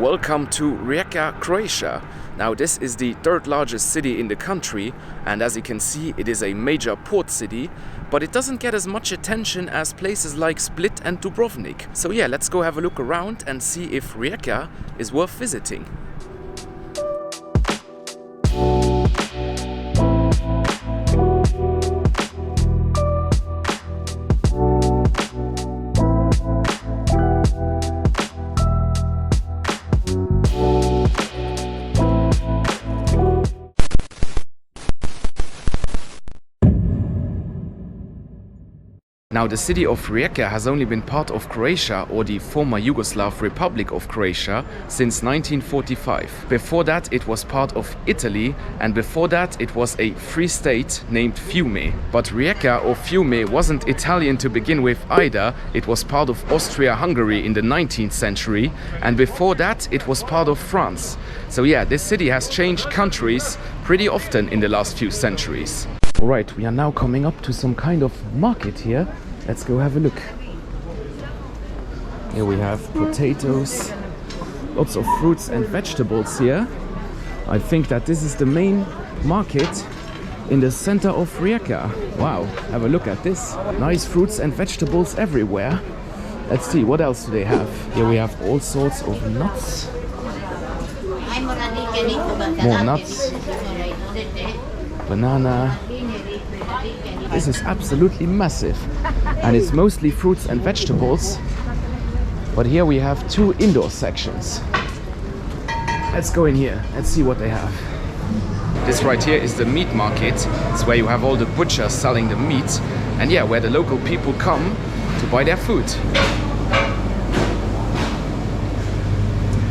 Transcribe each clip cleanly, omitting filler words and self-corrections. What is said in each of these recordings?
Welcome to Rijeka, Croatia. Now this is the third largest city in the country, and as you can see it is a major port city, but it doesn't get as much attention as places like Split and Dubrovnik. So yeah, let's go have a look around and see if Rijeka is worth visiting. Now the city of Rijeka has only been part of Croatia, or the former Yugoslav Republic of Croatia, since 1945. Before that it was part of Italy, and before that it was a free state named Fiume. But Rijeka or Fiume wasn't Italian to begin with either. It was part of Austria-Hungary in the 19th century, and before that it was part of France. So yeah, this city has changed countries pretty often in the last few centuries. Alright, we are now coming up to some kind of market here. Let's go have a look. Here we have potatoes, lots of fruits and vegetables here. I think that this is the main market in the center of Rijeka. Wow, have a look at this. Nice fruits and vegetables everywhere. Let's see, what else do they have? Here we have all sorts of nuts. More nuts. Banana. This is absolutely massive, and it's mostly fruits and vegetables, but here we have two indoor sections. Let's go in here, let's see what they have. This right here is the meat market. It's where you have all the butchers selling the meat, and yeah, where the local people come to buy their food.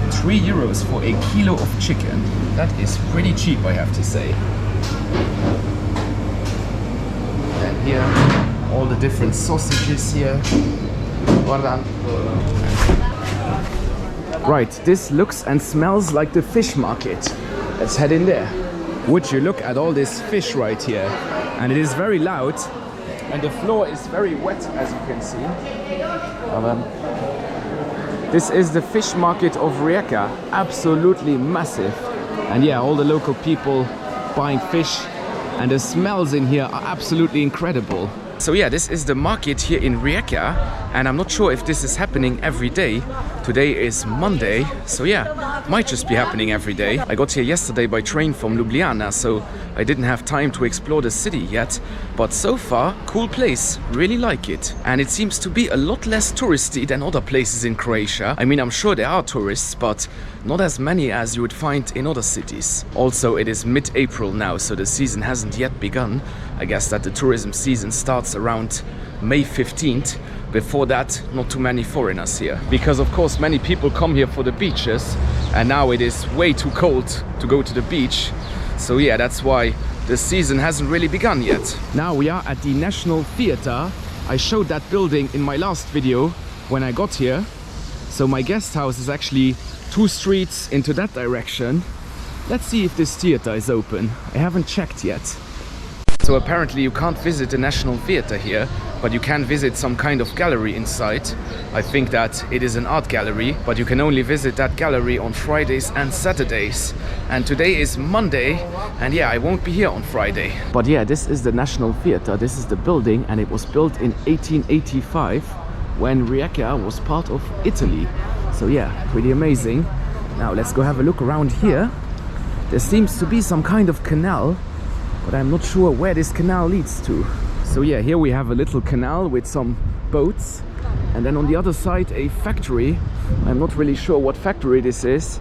€3 for a kilo of chicken. That is pretty cheap, I have to say. And here, all the different sausages here. Right, this looks and smells like the fish market. Let's head in there. Would you look at all this fish right here? And it is very loud, and the floor is very wet, as you can see. This is the fish market of Rijeka, absolutely massive. And yeah, all the local people buying fish, and the smells in here are absolutely incredible. So yeah, this is the market here in Rijeka, and I'm not sure if this is happening every day. Today is Monday, so yeah, might just be happening every day. I got here yesterday by train from Ljubljana, so I didn't have time to explore the city yet. But so far, cool place, really like it. And it seems to be a lot less touristy than other places in Croatia. I mean, I'm sure there are tourists, but not as many as you would find in other cities. Also, it is mid-April now, so the season hasn't yet begun. I guess that the tourism season starts around May 15th. Before that, not too many foreigners here. Because of course many people come here for the beaches, and now it is way too cold to go to the beach. So yeah, that's why the season hasn't really begun yet. Now we are at the National Theatre. I showed that building in my last video when I got here. So my guest house is actually 2 streets into that direction. Let's see if this theater is open. I haven't checked yet. So apparently you can't visit the National Theatre here, but you can visit some kind of gallery inside. I think that it is an art gallery, but you can only visit that gallery on Fridays and Saturdays. And today is Monday, and yeah, I won't be here on Friday. But yeah, this is the National Theatre, this is the building, and it was built in 1885 when Rijeka was part of Italy. So yeah, pretty amazing. Now let's go have a look around here. There seems to be some kind of canal, but I'm not sure where this canal leads to. So yeah, here we have a little canal with some boats, and then on the other side a factory. I'm not really sure what factory this is,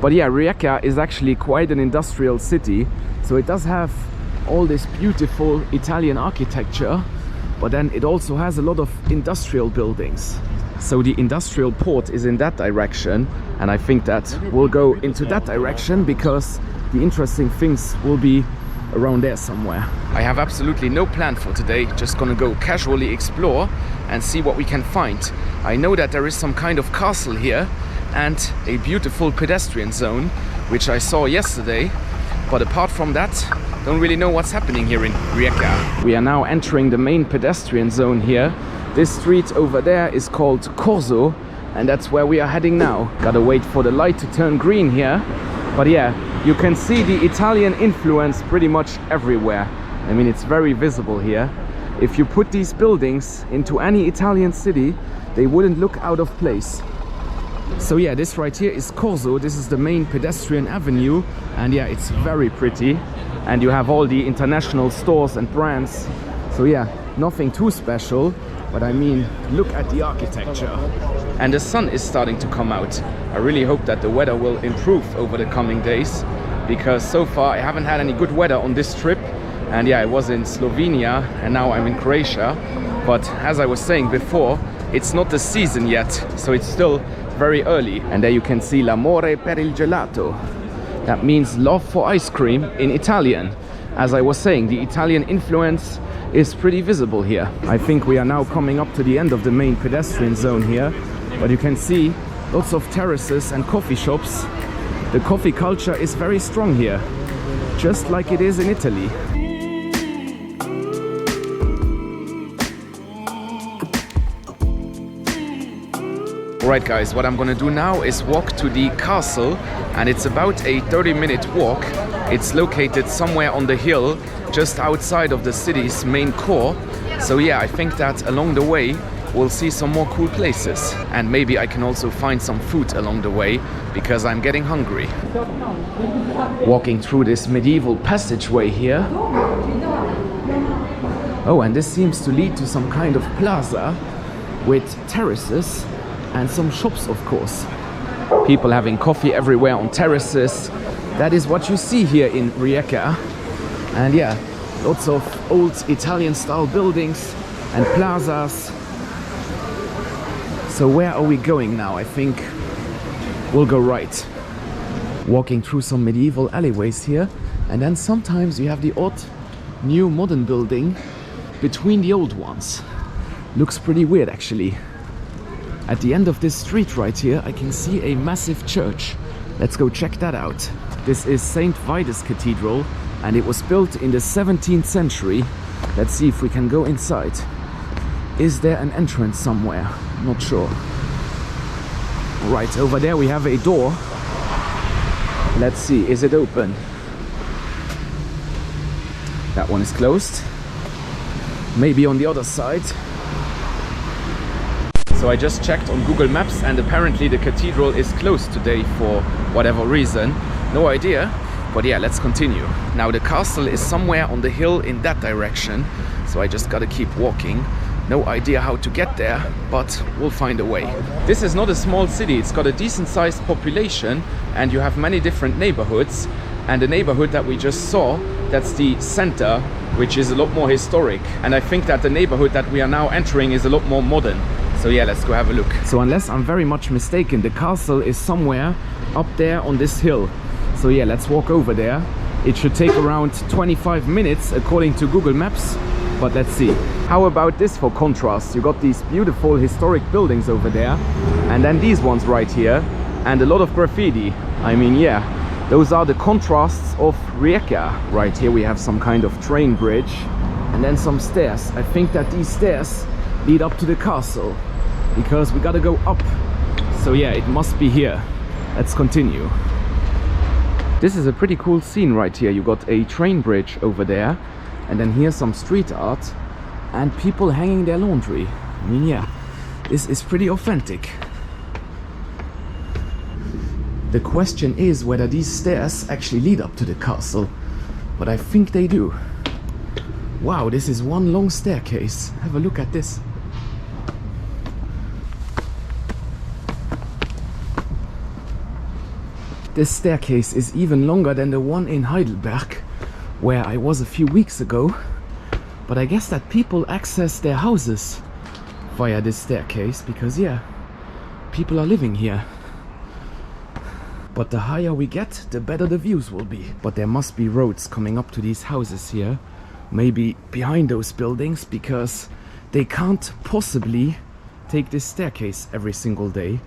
but yeah, Rijeka is actually quite an industrial city, so it does have all this beautiful Italian architecture, but then it also has a lot of industrial buildings. So the industrial port is in that direction, and I think that we'll go into that direction because the interesting things will be around there somewhere. I have absolutely no plan for today, just gonna go casually explore and see what we can find. I know that there is some kind of castle here and a beautiful pedestrian zone, which I saw yesterday, but apart from that, don't really know what's happening here in Rijeka. We are now entering the main pedestrian zone here. This street over there is called Corso, and that's where we are heading now. Gotta wait for the light to turn green here. But yeah, you can see the Italian influence pretty much everywhere. I mean, it's very visible here. If you put these buildings into any Italian city, they wouldn't look out of place. So yeah, this right here is Corso. This is the main pedestrian avenue, and yeah, it's very pretty. And you have all the international stores and brands. So yeah, nothing too special, but I mean, look at the architecture. And the sun is starting to come out. I really hope that the weather will improve over the coming days, because so far I haven't had any good weather on this trip. And yeah, I was in Slovenia and now I'm in Croatia. But as I was saying before, it's not the season yet, so it's still very early. And there you can see l'amore per il gelato. That means love for ice cream in Italian. As I was saying, the Italian influence is pretty visible here. I think we are now coming up to the end of the main pedestrian zone here, but you can see lots of terraces and coffee shops. The coffee culture is very strong here, just like it is in Italy. Alright guys, what I'm gonna do now is walk to the castle, and it's about a 30-minute walk. It's located somewhere on the hill just outside of the city's main core. So yeah, I think that along the way we'll see some more cool places, and maybe I can also find some food along the way, because I'm getting hungry. Walking through this medieval passageway here. Oh, and this seems to lead to some kind of plaza with terraces and some shops, of course. People having coffee everywhere on terraces. That is what you see here in Rijeka. And yeah, lots of old Italian style buildings and plazas. So where are we going now? I think we'll go right. Walking through some medieval alleyways here, and then sometimes you have the odd new modern building between the old ones. Looks pretty weird actually. At the end of this street right here, I can see a massive church. Let's go check that out. This is St. Vitus Cathedral, and it was built in the 17th century. Let's see if we can go inside. Is there an entrance somewhere? Not sure. Right, over there we have a door. Let's see, is it open? That one is closed. Maybe on the other side. So I just checked on Google Maps, and apparently the cathedral is closed today for whatever reason. No idea, but yeah, let's continue. Now the castle is somewhere on the hill in that direction, so I just gotta keep walking. No idea how to get there, but we'll find a way. This is not a small city, it's got a decent sized population, and you have many different neighborhoods. And the neighborhood that we just saw, that's the center, which is a lot more historic. And I think that the neighborhood that we are now entering is a lot more modern. So yeah, let's go have a look. So unless I'm very much mistaken, the castle is somewhere up there on this hill. So yeah, let's walk over there. It should take around 25 minutes according to Google Maps, but let's see. How about this for contrast? You got these beautiful historic buildings over there, and then these ones right here, and a lot of graffiti. I mean, yeah, those are the contrasts of Rijeka. Right here we have some kind of train bridge, and then some stairs. I think that these stairs lead up to the castle, because we gotta go up. So yeah, it must be here. Let's continue. This is a pretty cool scene right here. You got a train bridge over there, and then here's some street art and people hanging their laundry. I mean, yeah, this is pretty authentic. The question is whether these stairs actually lead up to the castle, but I think they do. Wow, this is one long staircase. Have a look at this. This staircase is even longer than the one in Heidelberg, where I was a few weeks ago. But I guess that people access their houses via this staircase, because yeah, people are living here. But the higher we get, the better the views will be. But there must be roads coming up to these houses here, maybe behind those buildings, because they can't possibly take this staircase every single day.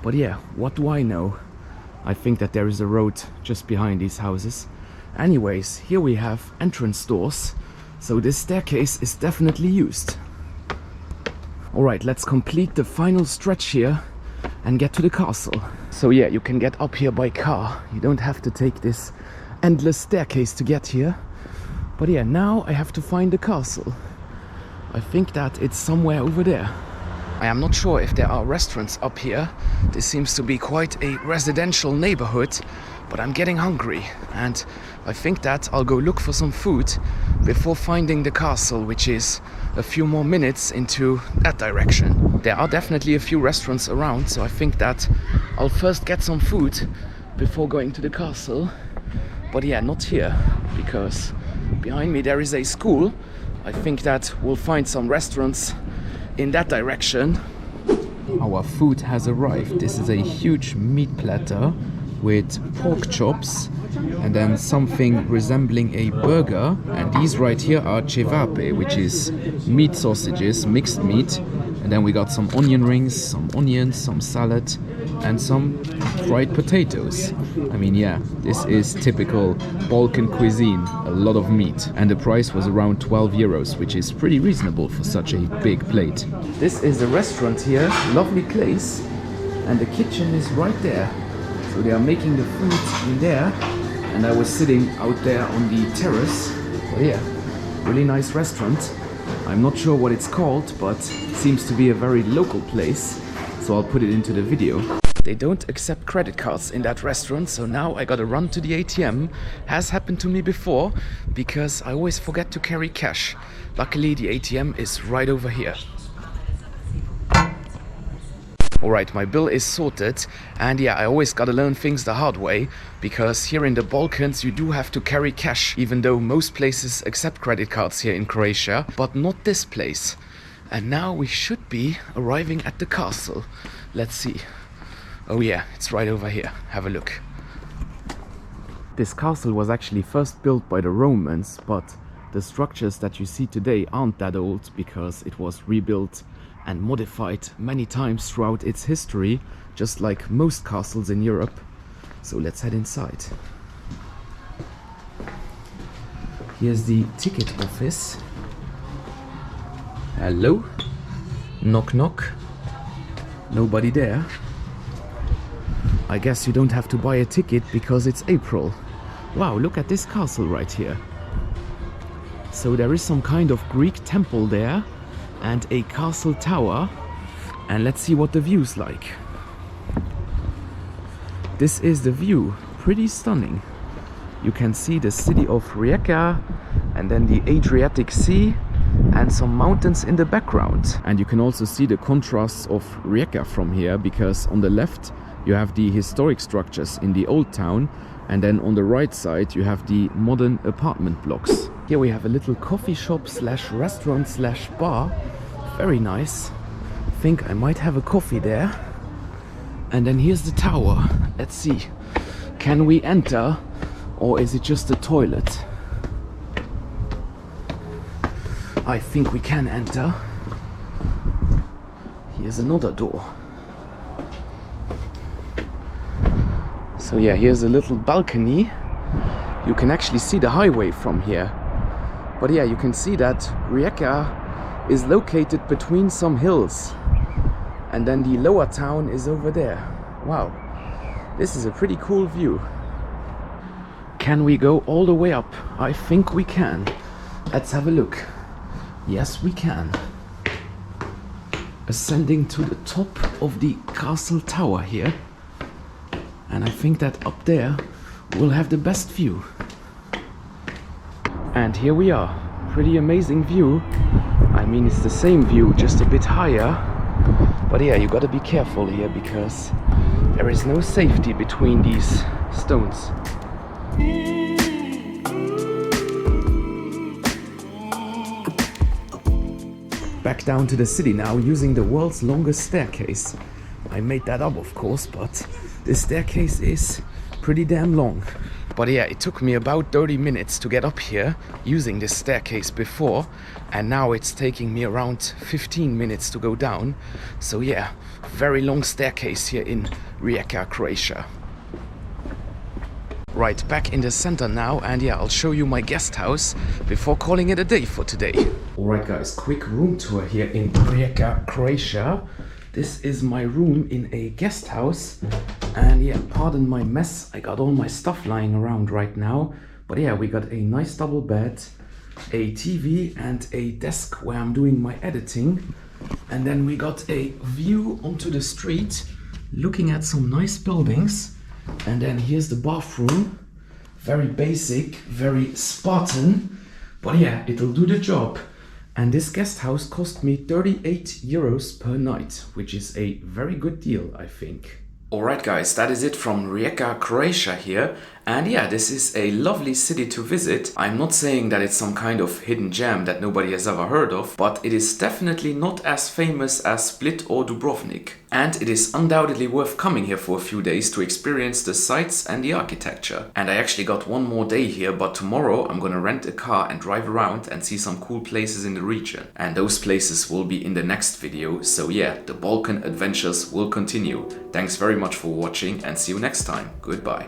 But yeah, what do I know? I think that there is a road just behind these houses. Anyways, here we have entrance doors, so this staircase is definitely used. Alright, let's complete the final stretch here, and get to the castle. So yeah, you can get up here by car. You don't have to take this endless staircase to get here. But yeah, now I have to find the castle. I think that it's somewhere over there. I am not sure if there are restaurants up here. This seems to be quite a residential neighborhood, but I'm getting hungry and I think that I'll go look for some food before finding the castle, which is a few more minutes into that direction. There are definitely a few restaurants around, so I think that I'll first get some food before going to the castle. But yeah, not here, because behind me there is a school. I think that we'll find some restaurants in that direction. Our food has arrived. This is a huge meat platter with pork chops and then something resembling a burger, and these right here are cevape, which is meat sausages, mixed meat, and then we got some onion rings, some onions, some salad and some fried potatoes. I mean, yeah, this is typical Balkan cuisine, a lot of meat, and the price was around 12 euros, which is pretty reasonable for such a big plate. This is the restaurant here, lovely place, and the kitchen is right there. So they are making the food in there, and I was sitting out there on the terrace. But yeah, really nice restaurant. I'm not sure what it's called, but it seems to be a very local place, so I'll put it into the video. They don't accept credit cards in that restaurant, so now I gotta run to the ATM. Has happened to me before, because I always forget to carry cash. Luckily the ATM is right over here. Alright, my bill is sorted, and yeah, I always gotta learn things the hard way, because here in the Balkans you do have to carry cash, even though most places accept credit cards here in Croatia, but not this place. And now we should be arriving at the castle. Let's see. Oh yeah, it's right over here. Have a look. This castle was actually first built by the Romans, but the structures that you see today aren't that old, because it was rebuilt and modified many times throughout its history, just like most castles in Europe. So let's head inside. Here's the ticket office. Hello? Knock knock. Nobody there. I guess you don't have to buy a ticket because it's April. Wow, look at this castle right here. So there is some kind of Greek temple there and a castle tower, and let's see what the view's like. This is the view, pretty stunning. You can see the city of Rijeka and then the Adriatic Sea and some mountains in the background. And you can also see the contrasts of Rijeka from here, because on the left you have the historic structures in the old town, and then on the right side you have the modern apartment blocks. Here we have a little coffee shop slash restaurant slash bar. Very nice. I think I might have a coffee there. And then here's the tower. Let's see. Can we enter, or is it just a toilet? I think we can enter. Here's another door. So yeah, here's a little balcony. You can actually see the highway from here. But yeah, you can see that Rijeka is located between some hills. And then the lower town is over there. Wow, this is a pretty cool view. Can we go all the way up? I think we can. Let's have a look. Yes, we can. Ascending to the top of the castle tower here. And I think that up there we'll have the best view. And here we are. Pretty amazing view. I mean, it's the same view, just a bit higher. But yeah, you gotta be careful here, because there is no safety between these stones. Back down to the city now, using the world's longest staircase. I made that up, of course, but this staircase is pretty damn long. But yeah, it took me about 30 minutes to get up here using this staircase before, and now it's taking me around 15 minutes to go down. So yeah, very long staircase here in Rijeka, Croatia. Right, back in the center now, and yeah, I'll show you my guest house before calling it a day for today. Alright guys, quick room tour here in Rijeka, Croatia. This is my room in a guest house. And yeah, pardon my mess. I got all my stuff lying around right now. But yeah, we got a nice double bed, a TV and a desk where I'm doing my editing. And then we got a view onto the street, looking at some nice buildings. And then here's the bathroom. Very basic, very Spartan. But yeah, it'll do the job. And this guest house cost me 38 euros per night, which is a very good deal, I think. Alright guys, that is it from Rijeka, Croatia here. And yeah, this is a lovely city to visit. I'm not saying that it's some kind of hidden gem that nobody has ever heard of, but it is definitely not as famous as Split or Dubrovnik. And it is undoubtedly worth coming here for a few days to experience the sights and the architecture. And I actually got one more day here, but tomorrow I'm gonna rent a car and drive around and see some cool places in the region. And those places will be in the next video, so yeah, the Balkan adventures will continue. Thanks very much for watching and see you next time. Goodbye.